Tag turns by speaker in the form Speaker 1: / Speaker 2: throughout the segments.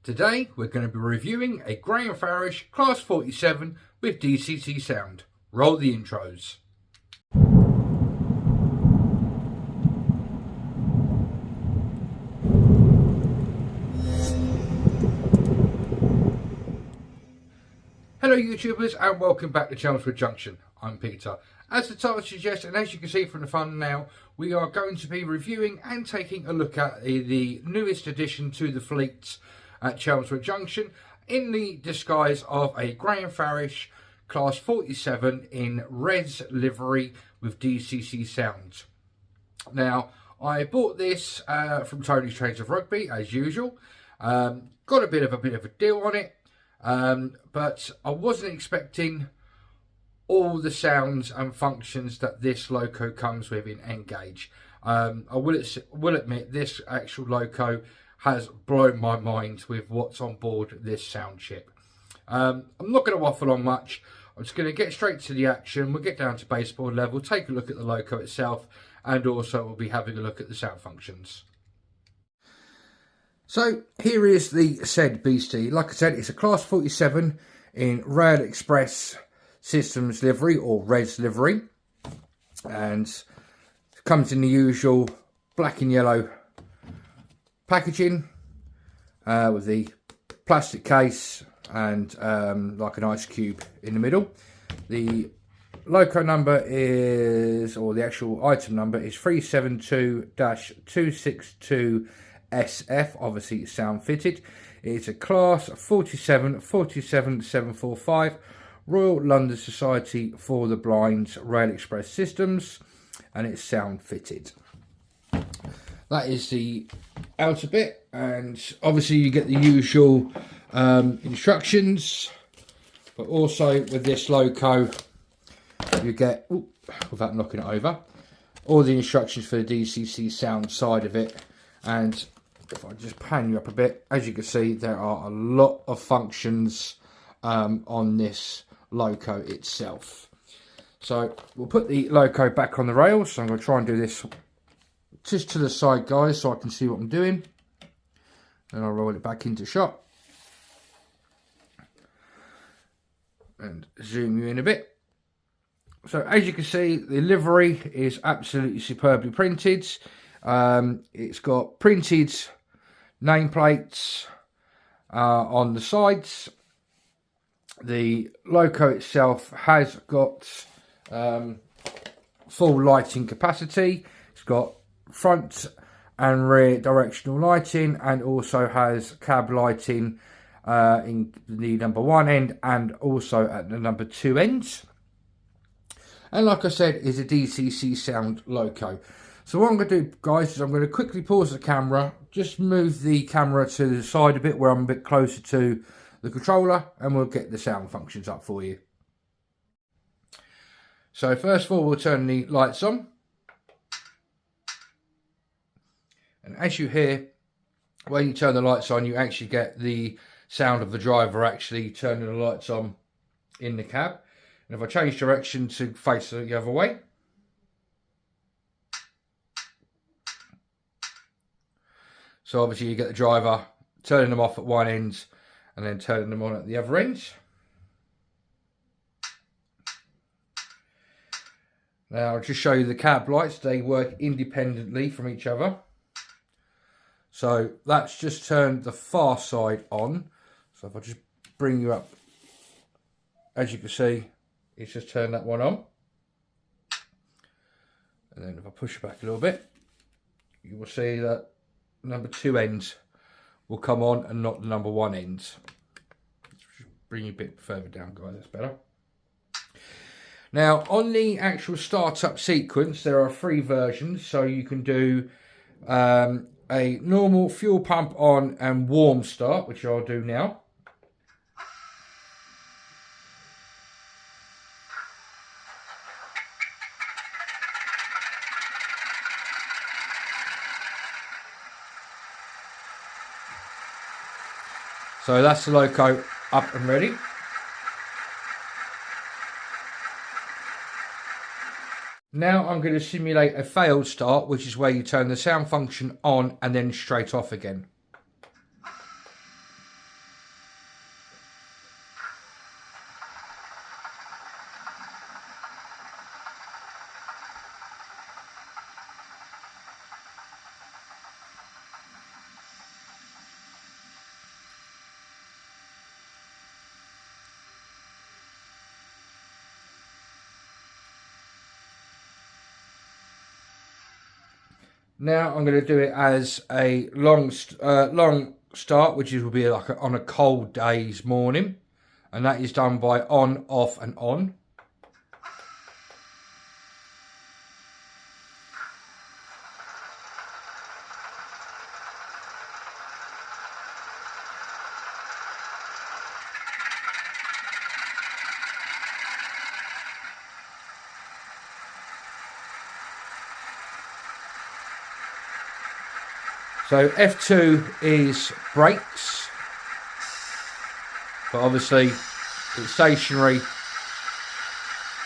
Speaker 1: Today we're going to be reviewing a Graham Farish Class 47 with DCC sound. Roll the intros. Hello YouTubers and welcome back to Chelmswood Junction. I'm Peter. As the title suggests, and as you can see from the thumbnail, we are going to be reviewing and taking a look at the newest addition to the fleet at Chelmswood Junction in the disguise of a Graham Farish Class 47 in res livery with DCC sound. Now, I bought this from Tony's Trades of Rugby as usual. Got a bit of a deal on it. But I wasn't expecting all the sounds and functions that this loco comes with in Engage. I will admit this actual loco has blown my mind with what's on board this sound chip. I'm not going to waffle on much. I'm just going to get straight to the action. We'll get down to baseboard level, take a look at the loco itself, and also we'll be having a look at the sound functions. So here is the said beastie. Like I said, it's a Class 47 in Rail Express Systems livery or res livery, and it comes in the usual black and yellow packaging with the plastic case and like an ice cube in the middle. The loco number is, or the actual item number is 372-262 SF, obviously it's sound fitted. It's a Class 47 745 Royal London Society for the Blind's Rail Express Systems, and it's sound fitted. That is the outer bit, and obviously you get the usual instructions, but also with this loco you get, without knocking it over, all the instructions for the DCC sound side of it. And if I just pan you up a bit, as you can see, there are a lot of functions on this loco itself. So we'll put the loco back on the rails. So I'm going to try and do this just to the side, guys, so I can see what I'm doing. And I'll roll it back into shot. And zoom you in a bit. So as you can see, the livery is absolutely superbly printed. It's got printed nameplates on the sides. The loco itself has got full lighting capacity. It's got front and rear directional lighting, and also has cab lighting in the number 1 end and also at the number 2 ends. And like I said, is a DCC sound loco. So what I'm going to do, guys, is I'm going to quickly pause the camera, just move the camera to the side a bit where I'm a bit closer to the controller, and we'll get the sound functions up for you. So first of all, we'll turn the lights on. And as you hear, when you turn the lights on, you actually get the sound of the driver actually turning the lights on in the cab. And if I change direction to face the other way, so obviously you get the driver turning them off at one end and then turning them on at the other end. Now I'll just show you the cab lights. They work independently from each other. So that's just turned the far side on. So if I just bring you up, as you can see, it's just turned that one on. And then if I push it back a little bit, you will see that number 2 ends will come on and not the number 1 ends. Let's bring you a bit further down, guys, that's better. Now on the actual startup sequence, there are 3 versions. So you can do a normal fuel pump on and warm start, which I'll do now. So that's the loco up and ready. Now I'm going to simulate a failed start, which is where you turn the sound function on and then straight off again. Now I'm going to do it as a long start, which will be like on a cold day's morning, and that is done by on, off and on. So F2 is brakes, but obviously it's stationary,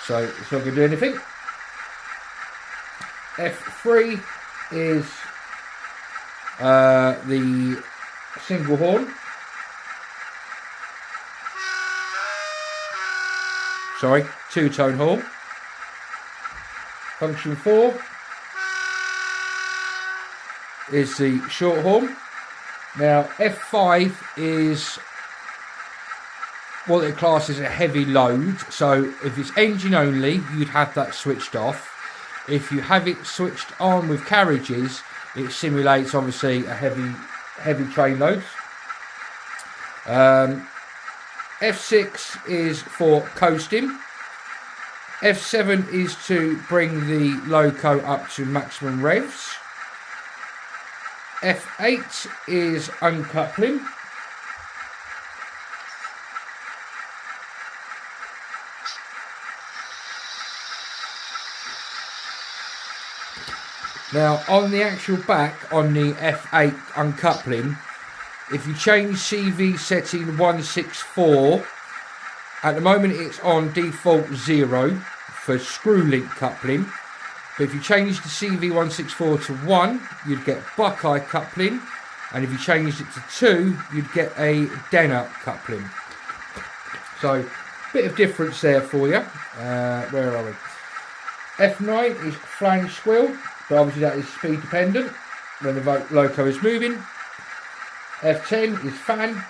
Speaker 1: so it's not going to do anything. F3 is the single horn. Sorry, two-tone horn. Function 4 is the short horn. Now F5 is what it classes a heavy load, so if it's engine only you'd have that switched off. If you have it switched on with carriages, it simulates obviously a heavy train load. F6 is for coasting. F7 is to bring the loco up to maximum revs. F8 is uncoupling. Now on the actual back, on the F8 uncoupling, if you change CV setting 164, at the moment it's on default 0 for screw link coupling. But if you change the CV164 to 1, you'd get Buckeye coupling, and if you changed it to 2, you'd get a Denner coupling. So, bit of difference there for you. Where are we? F9 is flange squeal, but obviously that is speed dependent when the loco is moving. F10 is fan.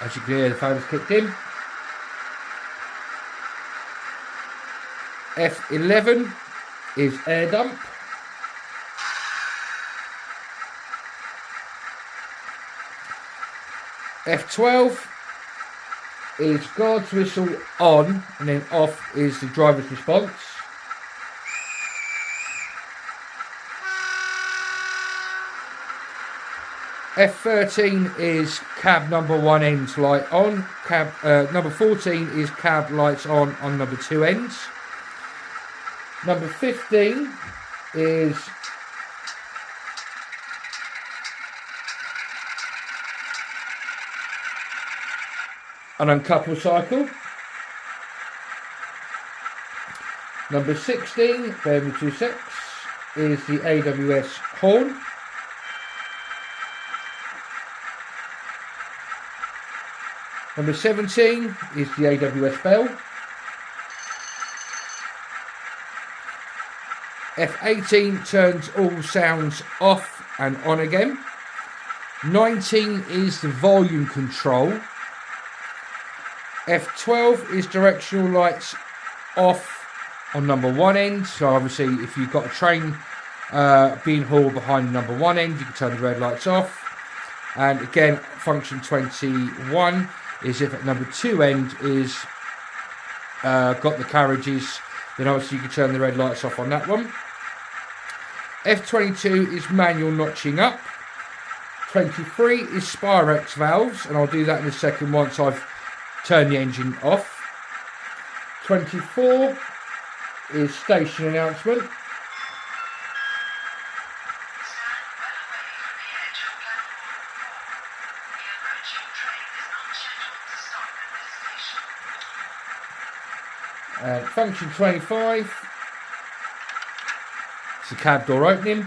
Speaker 1: As you can hear, the fan's kicked in. F11 is air dump. F12 is guard's whistle on, and then off is the driver's response. F13 is cab number 1 ends light on. Number 14 is cab lights on number 2 ends. Number 15 is an uncouple cycle. Number 16, bear with me 2 secs, is the AWS horn. Number 17 is the AWS bell. F18 turns all sounds off and on again. 19 is the volume control. F12 is directional lights off on number 1 end. So obviously if you've got a train being hauled behind number 1 end, you can turn the red lights off. And again, function 21 is if at number 2 end is got the carriages, then obviously you can turn the red lights off on that one. F22 is manual notching up. 23 is Spirex valves, and I'll do that in a second once I've turned the engine off. 24 is station announcement. And function 25 is the cab door opening,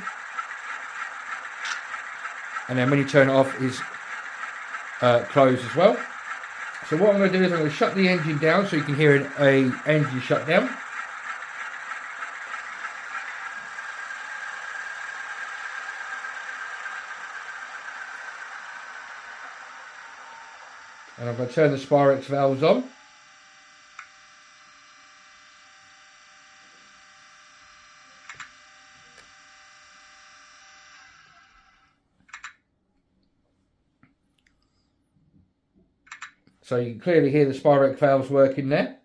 Speaker 1: and then when you turn it off is closed as well. So what I'm going to do is I'm going to shut the engine down so you can hear an engine shut down. And I'm going to turn the Spirex valves on. So you can clearly hear the Spirac valves working there.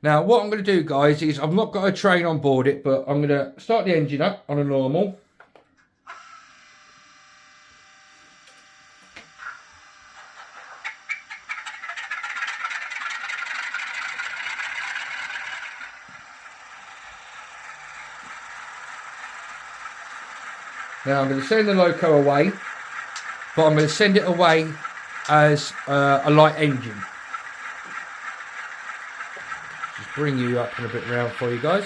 Speaker 1: Now what I'm going to do, guys, is I've not got a train on board it, but I'm going to start the engine up on a normal. Now I'm going to send the loco away, but I'm going to send it away as a light engine. Just bring you up and a bit round for you guys.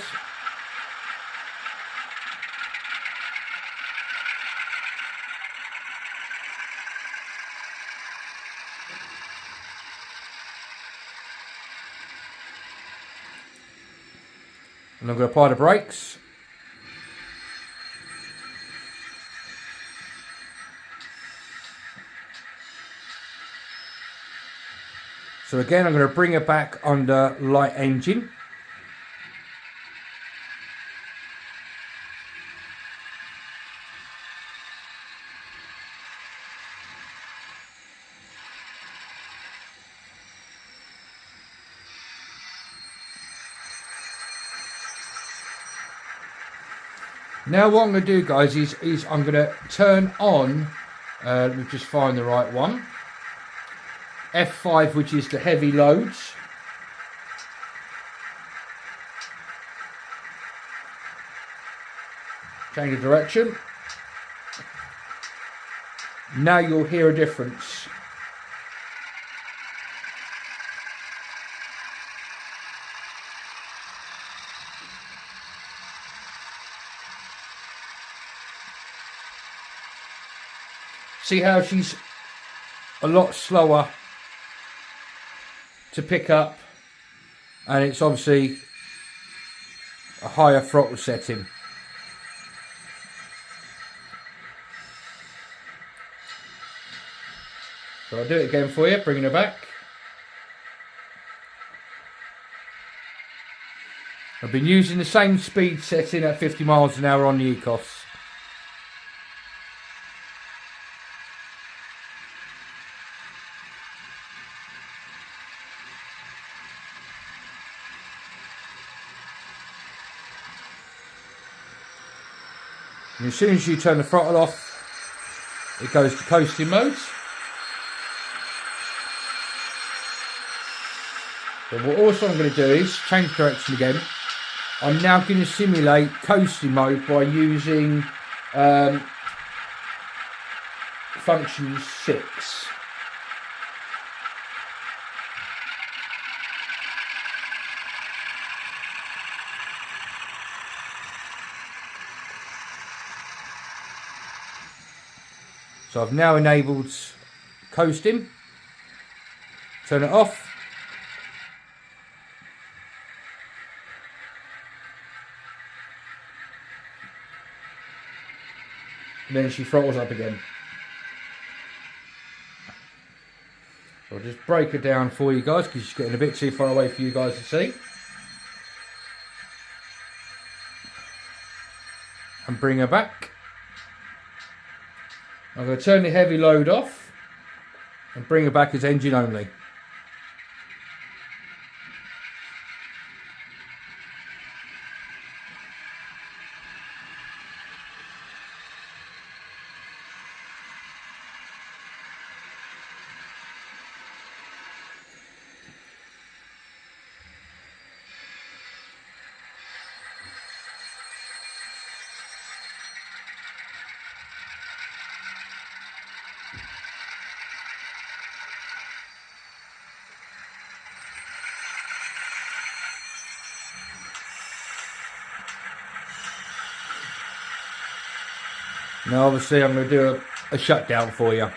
Speaker 1: And I'm going to apply the brakes. So again, I'm going to bring it back under light engine. Now what I'm going to do, guys, is I'm going to turn on, let me just find the right one, F5, which is the heavy loads. Change the direction. Now you'll hear a difference. See how she's a lot slower to pick up, and it's obviously a higher throttle setting. So I'll do it again for you, bringing her back. I've been using the same speed setting at 50 miles an hour on the Ecos. And as soon as you turn the throttle off, it goes to coasting mode. But what also I'm going to do is change direction again. I'm now going to simulate coasting mode by using function 6. So I've now enabled coasting. Turn it off. And then she throttles up again. So I'll just break her down for you guys because she's getting a bit too far away for you guys to see. And bring her back. I'm going to turn the heavy load off and bring her back as engine only. Now obviously I'm going to do a shutdown for you.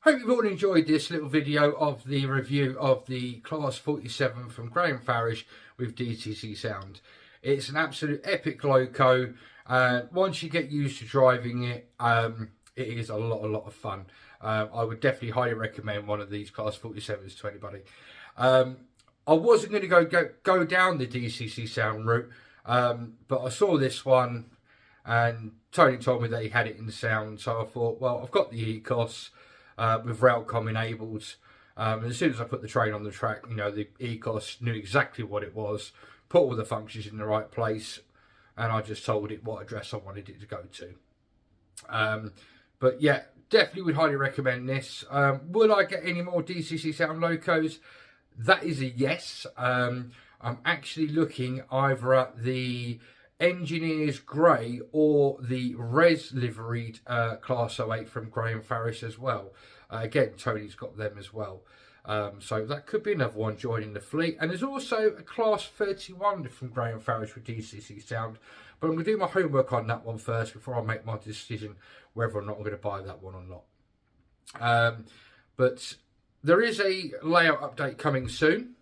Speaker 1: Hope you've all enjoyed this little video of the review of the Class 47 from Graham Farish with DCC sound. It's an absolute epic loco. Once you get used to driving it, it is a lot of fun. I would definitely highly recommend one of these Class 47s to anybody. I wasn't going to go down the DCC sound route, but I saw this one and Tony told me that he had it in sound, so I thought, well, I've got the ECOS with Railcom enabled, and as soon as I put the train on the track, you know, the ECOS knew exactly what it was, put all the functions in the right place, and I just told it what address I wanted it to go to. But yeah, definitely would highly recommend this. Will I get any more DCC sound locos? That is a yes. I'm actually looking either at the Engineers Grey or the Res liveried Class 08 from Graham Farish as well. Again, Tony's got them as well. So that could be another one joining the fleet. And there's also a Class 31 from Graham Farish with DCC sound. But I'm going to do my homework on that one first before I make my decision whether or not I'm going to buy that one or not. But there is a layout update coming soon,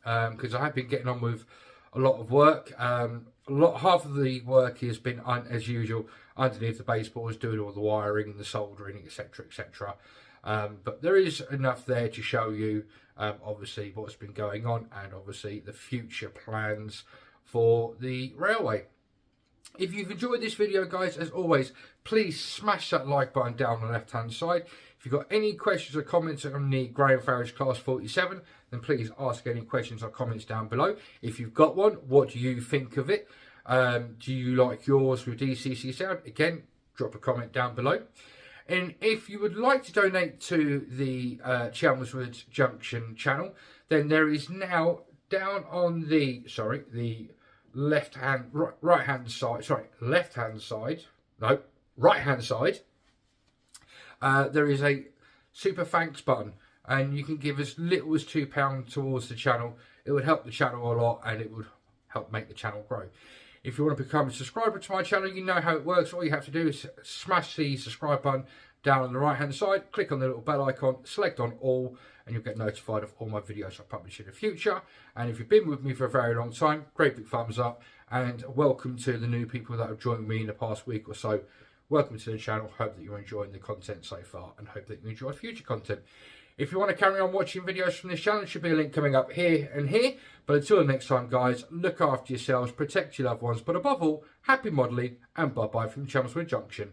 Speaker 1: because I have been getting on with a lot of work. Half of the work has been, as usual, underneath the baseboards, doing all the wiring, the soldering, etc, etc. But there is enough there to show you, obviously, what's been going on, and obviously the future plans for the railway. If you've enjoyed this video, guys, as always, please smash that like button down on the left hand side. If you've got any questions or comments on the Graham Farish Class 47, then please ask any questions or comments down below. If you've got one, what do you think of it? Do you like yours with DCC sound? Again, drop a comment down below. And if you would like to donate to the Chelmswood Junction channel, then there is now down on the, right hand side, there is a super thanks button, and you can give as little as £2 towards the channel. It would help the channel a lot, and it would help make the channel grow. If you want to become a subscriber to my channel, you know how it works. All you have to do is smash the subscribe button down on the right hand side, click on the little bell icon, select on all, and you'll get notified of all my videos I publish in the future. And if you've been with me for a very long time, great big thumbs up, and welcome to the new people that have joined me in the past week or so. Welcome to the channel. Hope that you're enjoying the content so far, and hope that you enjoy future content. If you want to carry on watching videos from this channel, there should be a link coming up here and here. But until the next time, guys, look after yourselves, protect your loved ones, but above all, happy modelling, and bye-bye from Chelmswood Junction.